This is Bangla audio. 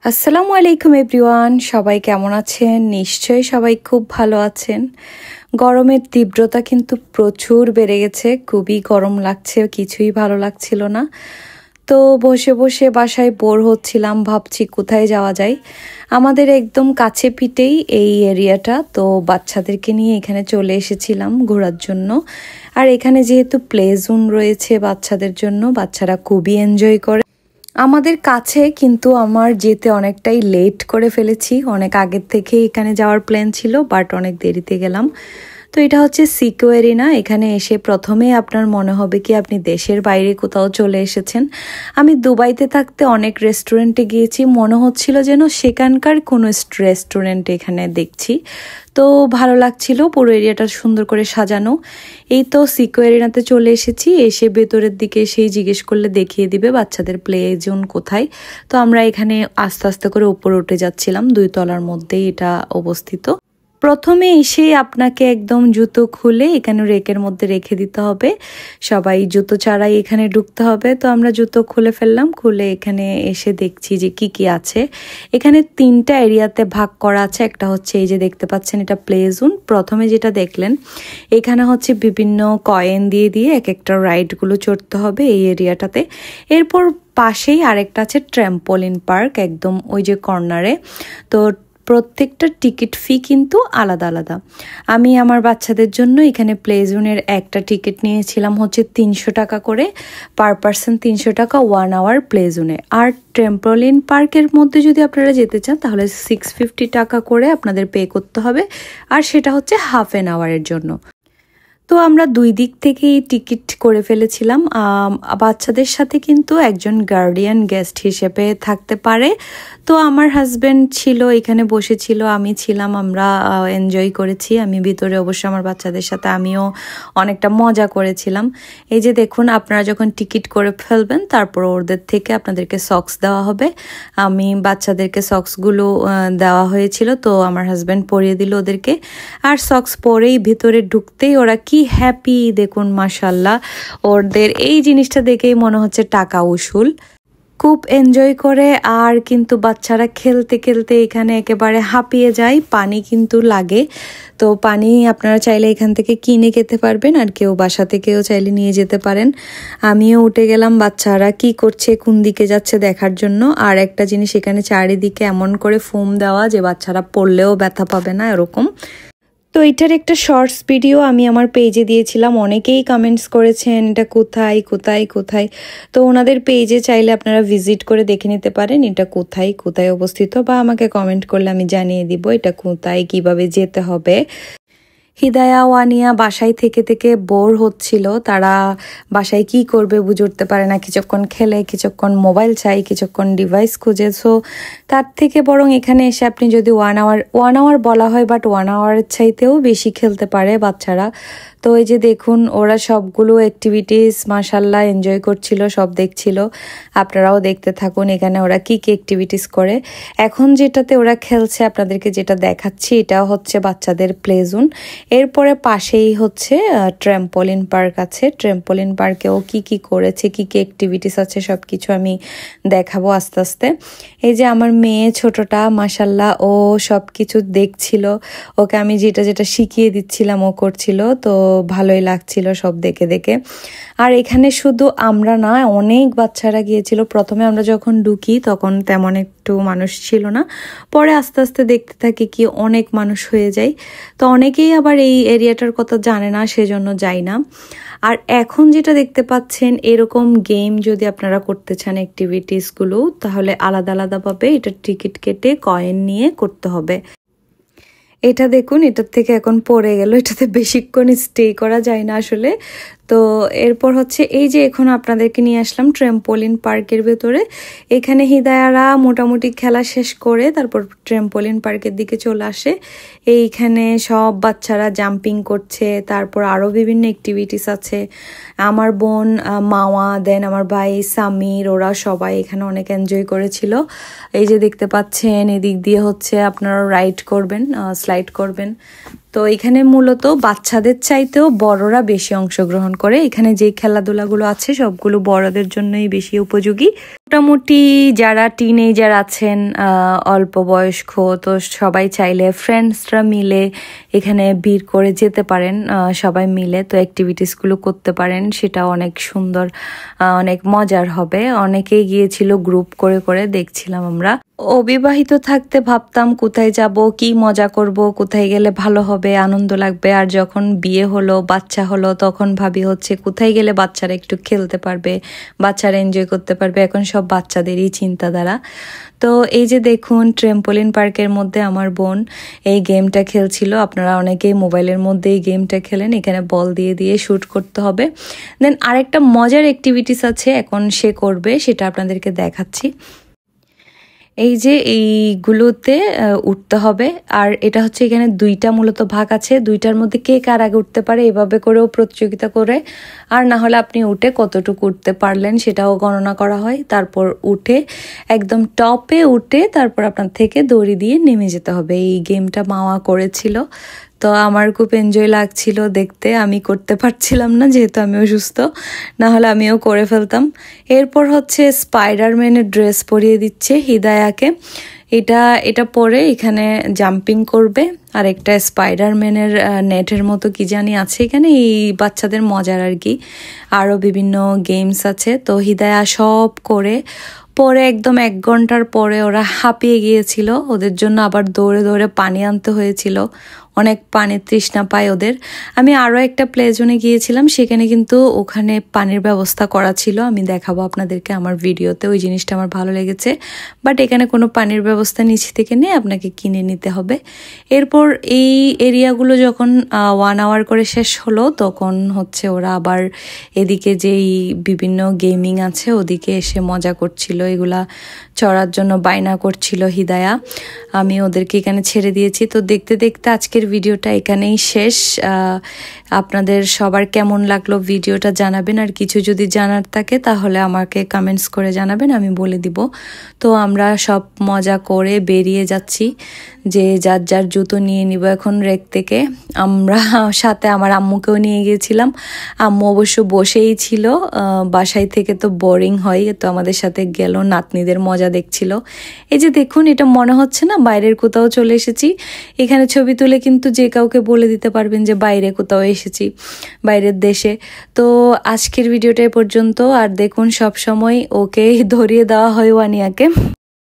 আসসালামু আলাইকুম এভরিওয়ান, সবাই কেমন আছেন? নিশ্চয়ই সবাই খুব ভালো আছেন। গরমের তীব্রতা কিন্তু প্রচুর বেড়ে গেছে, খুবই গরম লাগছে, কিছুই ভালো লাগছিল না। তো বসে বসে বাসায় বোর হচ্ছিলাম, ভাবছি কোথায় যাওয়া যায়। আমাদের একদম কাছে পিঠেই এই এরিয়াটা, তো বাচ্চাদেরকে নিয়ে এখানে চলে এসেছিলাম ঘোরার জন্য। আর এখানে যেহেতু প্লে জোন রয়েছে বাচ্চাদের জন্য, বাচ্চারা খুবই এনজয় করে। আমাদের কাছে, কিন্তু আমার যেতে অনেকটাই লেট করে ফেলেছি। অনেক আগের থেকে এখানে যাওয়ার প্ল্যান ছিল, বাট অনেক দেরিতে গেলাম। তো এটা হচ্ছে সিকো এরিনা। এখানে এসে প্রথমে আপনার মনে হবে কি আপনি দেশের বাইরে কোথাও চলে এসেছেন। আমি দুবাইতে থাকতে অনেক রেস্টুরেন্টে গিয়েছি, মনে হচ্ছিল যেন সেখানকার কোনো রেস্টুরেন্ট এখানে দেখছি। তো ভালো লাগছিল, পুরো এরিয়াটা সুন্দর করে সাজানো। এই তো সিকো এরিনাতে চলে এসেছি। এসে ভেতরের দিকে সেই জিজ্ঞেস করলে দেখিয়ে দিবে বাচ্চাদের প্লে জোন কোথায়। তো আমরা এখানে আস্তে আস্তে করে উপরে উঠে যাচ্ছিলাম, 2 তলার মধ্যেই এটা অবস্থিত। প্রথমে এসে আপনাকে একদম জুতো খুলে এখানে রেকের মধ্যে রেখে দিতে হবে। সবাই জুতো ছাড়াই এখানে ঢুকতে হবে। তো আমরা জুতো খুলে ফেললাম, খুলে এখানে এসে দেখছি যে কি কি আছে। এখানে 3টা এরিয়াতে ভাগ করা আছে। একটা হচ্ছে এই যে দেখতে পাচ্ছেন, এটা প্লে জোন। প্রথমে যেটা দেখলেন, এখানে হচ্ছে বিভিন্ন কয়েন দিয়ে দিয়ে এক একটা রাইডগুলো চড়তে হবে এই এরিয়াটাতে। এরপর পাশেই আরেকটা আছে ট্র্যাম্পোলিন পার্ক, একদম ওই যে কর্নারে। তো প্রত্যেকটা টিকিট ফি কিন্তু আলাদা আলাদা। আমি আমার বাচ্চাদের জন্য এখানে প্লে জোনের একটা টিকিট নিয়েছিলাম হচ্ছে 300 টাকা করে, পার পার্সন 300 টাকা 1 আওয়ার প্লে জোনে। আর ট্র্যাম্পোলিন পার্কের মধ্যে যদি আপনারা যেতে চান তাহলে 650 টাকা করে আপনাদের পে করতে হবে, আর সেটা হচ্ছে হাফ অ্যান আওয়ারের জন্য। তো আমরা 2 দিক থেকেই টিকিট করে ফেলেছিলাম। বাচ্চাদের সাথে কিন্তু একজন গার্ডিয়ান গেস্ট হিসেবে থাকতে পারে। তো আমার হাজব্যান্ড ছিল এখানে, বসেছিল, আমি ছিলাম, আমরা এনজয় করেছি। আমি ভিতরে অবশ্য আমার বাচ্চাদের সাথে আমিও অনেকটা মজা করেছিলাম। এই যে দেখুন, আপনারা যখন টিকিট করে ফেলবেন তারপর ওদের থেকে আপনাদেরকে সক্স দেওয়া হবে। আমি বাচ্চাদেরকে সক্সগুলো দেওয়া হয়েছিল, তো আমার হাজব্যান্ড পরিয়ে দিল ওদেরকে। আর সক্স পরেই ভিতরে ঢুকতেই ওরা কি হ্যাপি দেখুন, মাশাল্লাহ। ওদের এই জিনিসটা দেখেই মনে হচ্ছে টাকা উসুল, খুব এনজয় করে। আর কিন্তু বাচ্চারা খেলতে খেলতে এখানে একেবারে হাঁপিয়ে যায়। পানি কিন্তু লাগে, তো পানি আপনারা চাইলে এখান থেকে কিনে খেতে পারবেন, আর কেউ বাসা থেকেও চাইলে নিয়ে যেতে পারেন। আমিও উঠে গেলাম বাচ্চারা কি করছে, কোন দিকে যাচ্ছে দেখার জন্য। আর একটা জিনিস, এখানে চারিদিকে এমন করে ফোম দেওয়া যে বাচ্চারা পড়লেও ব্যথা পাবে না, এরকম। তো এটার একটা শর্টস ভিডিও আমি আমার পেজে দিয়েছিলাম, অনেকেই কমেন্টস করেছেন এটা কোথায় কোথায় কোথায়। তো ওনাদের পেজে চাইলে আপনারা ভিজিট করে দেখে নিতে পারেন এটা কোথায় কোথায় অবস্থিত, বা আমাকে কমেন্ট করলে আমি জানিয়ে দিব এটা কোথায়, কিভাবে যেতে হবে। হিদায়া ওয়ানিয়া বাসায় থেকে থেকে বোর হচ্ছিল। তারা বাসায় কি করবে বুঝে উঠতে পারে না, কিছুক্ষণ খেলে, কিছুক্ষণ মোবাইল চাই, কিছুক্ষণ ডিভাইস খুঁজে। সো তার থেকে বরং এখানে এসে আপনি যদি 1 আওয়ার বলা হয়, বাট 1 আওয়ারের চাইতেও বেশি খেলতে পারে বাচ্চারা। তো এই যে দেখুন, ওরা সবগুলো অ্যাক্টিভিটিস মাশাল্লাহ এনজয় করছিল, সব দেখছিল। আপনারাও দেখতে থাকুন এখানে ওরা কি কি অ্যাক্টিভিটিস করে। এখন যেটাতে ওরা খেলছে আপনাদেরকে যেটা দেখাচ্ছি, এটা হচ্ছে বাচ্চাদের প্লে জোন। এরপরে পাশেই হচ্ছে ট্র্যাম্পোলিন পার্ক আছে। ট্র্যাম্পোলিন পার্কেও কি কি করেছে, কি কি অ্যাক্টিভিটিস আছে সব কিছু আমি দেখাবো আস্তে আস্তে। এই যে আমার মেয়ে ছোটটা, মাশাল্লাহ ও সব কিছু দেখছিল। ওকে আমি যেটা যেটা শিখিয়ে দিচ্ছিলাম ও করছিল, তো ভালোই লাগছিল সব দেখে দেখে। আর এখানে শুধু আমরা না, অনেক বাচ্চারা গিয়েছিল। প্রথমে আমরা যখন ঢুকি তখন তেমন একটু মানুষ ছিল না, পরে আস্তে আস্তে দেখতে থাকি কি অনেক মানুষ হয়ে যায়। তো অনেকেই আবার এই এরিয়াটার কথা জানে না, সেজন্য যাই না। আর এখন যেটা দেখতে পাচ্ছেন, এরকম গেম যদি আপনারা করতে চান অ্যাক্টিভিটিসগুলো, তাহলে আলাদা আলাদাভাবে এটা টিকিট কেটে কয়েন নিয়ে করতে হবে। এটা দেখুন, এটার থেকে এখন পড়ে গেল, এটাতে বেশিক্ষণ স্টে করা যায় না আসলে। তো এরপর হচ্ছে এই যে এখন আপনাদেরকে নিয়ে আসলাম ট্র্যাম্পোলিন পার্কের ভেতরে। এখানে হিদায়ারা মোটামুটি খেলা শেষ করে তারপর ট্র্যাম্পোলিন পার্কের দিকে চলে আসে। এইখানে সব বাচ্চারা জাম্পিং করছে, তারপর আরও বিভিন্ন অ্যাক্টিভিটিস আছে। আমার বোন মাওয়া, দেন আমার ভাই সামির, ওরা সবাই এখানে অনেক এনজয় করেছিল। এই যে দেখতে পাচ্ছেন, এদিক দিয়ে হচ্ছে আপনারা রাইড করবেন, স্লাইড করবেন। তো এখানে মূলত বাচ্চাদের চাইতেও বড়রা বেশি অংশগ্রহণ করে। এখানে যে খেলাধুলাগুলো আছে সবগুলো বড়দের জন্যই বেশি উপযোগী। মোটামুটি যারা টিনেজার আছেন অল্প বয়স্ক, তো সবাই চাইলে ফ্রেন্ডসরা মিলে এখানে ভিড় করে যেতে পারেন, সবাই মিলে তো অ্যাক্টিভিটিসগুলো করতে পারেন, সেটা অনেক সুন্দর, অনেক মজার হবে। অনেকেই গিয়েছিল গ্রুপ করে করে, দেখছিলাম আমরা। অবিবাহিত থাকতে ভাবতাম কোথায় যাব, কি মজা করব, কোথায় গেলে ভালো হবে, আনন্দ লাগবে। আর যখন বিয়ে হলো, বাচ্চা হলো, তখন ভাবি হচ্ছে কোথায় গেলে বাচ্চারা একটু খেলতে পারবে, বাচ্চারা এনজয় করতে পারবে। এখন সব বাচ্চাদেরই চিন্তাধারা। তো এই যে দেখুন, ট্রেম্পোলিন পার্কের মধ্যে আমার বোন এই গেমটা খেলছিল। আপনারা অনেকেই মোবাইলের মধ্যে এই গেমটা খেলেন, এখানে বল দিয়ে দিয়ে শ্যুট করতে হবে। দেন আরেকটা মজার অ্যাক্টিভিটিস আছে, এখন সে করবে, সেটা আপনাদেরকে দেখাচ্ছি। এই যে এইগুলোতে উঠতে হবে, আর এটা হচ্ছে এখানে দুইটা মূলত ভাগ আছে, দুইটার মধ্যে কে কার আগে উঠতে পারে এভাবে করেও প্রতিযোগিতা করে, আর না হলে আপনি উঠে কতটুকু উঠতে পারলেন সেটাও গণনা করা হয়। তারপর উঠে একদম টপে উঠে তারপর আপনার থেকে দড়ি দিয়ে নেমে যেতে হবে। এই গেমটা মামা করেছিল, তো আমার খুব এনজয় লাগছিল দেখতে। আমি করতে পারছিলাম না যেহেতু আমি অসুস্থ, না হলে আমিও করে ফেলতাম। এরপর হচ্ছে স্পাইডারম্যানের ড্রেস পরিয়ে দিচ্ছে হিদায়াকে। এটা পরে এখানে জাম্পিং করবে, আর একটা স্পাইডারম্যানের নেটের মতো কি জানি আছে এখানে, এই বাচ্চাদের মজার আর কি। আরও বিভিন্ন গেমস আছে। তো হিদায়া সব করে পরে একদম 1 ঘন্টার পরে ওরা হাঁপিয়ে গিয়েছিল, ওদের জন্য আবার দৌড়ে দৌড়ে পানি আনতে হয়েছিল, অনেক পানির তৃষ্ণা পায় ওদের। আমি আরও একটা প্লে জোনে গিয়েছিলাম, সেখানে কিন্তু ওখানে পানির ব্যবস্থা করা ছিল, আমি দেখাবো আপনাদেরকে আমার ভিডিওতে, ওই জিনিসটা আমার ভালো লেগেছে। বাট এখানে কোনো পানির ব্যবস্থা নিচ থেকে নিয়ে আপনাকে কিনে নিতে হবে। এরপর এই এরিয়াগুলো যখন 1 আওয়ার করে শেষ হলো, তখন হচ্ছে ওরা আবার এদিকে যেই বিভিন্ন গেমিং আছে ওদিকে এসে মজা করছিল, এগুলা চড়ার জন্য বায়না করছিল হিদায়া। আমি ওদেরকে এখানে ছেড়ে দিয়েছি। তো দেখতে দেখতে আজকের ভিডিওটা এখানেই শেষ। আপনাদের সবার কেমন লাগলো ভিডিওটা জানাবেন, আর কিছু যদি জানার থাকে তাহলে আমাকে কমেন্টস করে জানাবেন, আমি বলে দিব। তো আমরা সব মজা করে বেরিয়ে যাচ্ছি, যে যার যার জুতো নিয়ে নিব এখন রেক থেকে। আমরা সাথে আমার আম্মুকেও নিয়ে গিয়েছিলাম, আম্মু অবশ্য বসেই ছিল, বাসায় থেকে তো বোরিং হয়, তো আমাদের সাথে গেল, নাতনিদের মজা দেখছিল। এই যে দেখুন, এটা মনে হচ্ছে না বাইরের কোথাও চলে এসেছি। এখানে ছবি তুলে কিন্তু যে কাউকে বলে দিতে পারবেন যে বাইরে কোথাও এসেছি, বাইরের দেশে। তো আজকের ভিডিওটা এ পর্যন্ত। আর দেখুন, সব সময় ওকে ধরিয়ে দেওয়া হয় ওয়ানিয়াকে।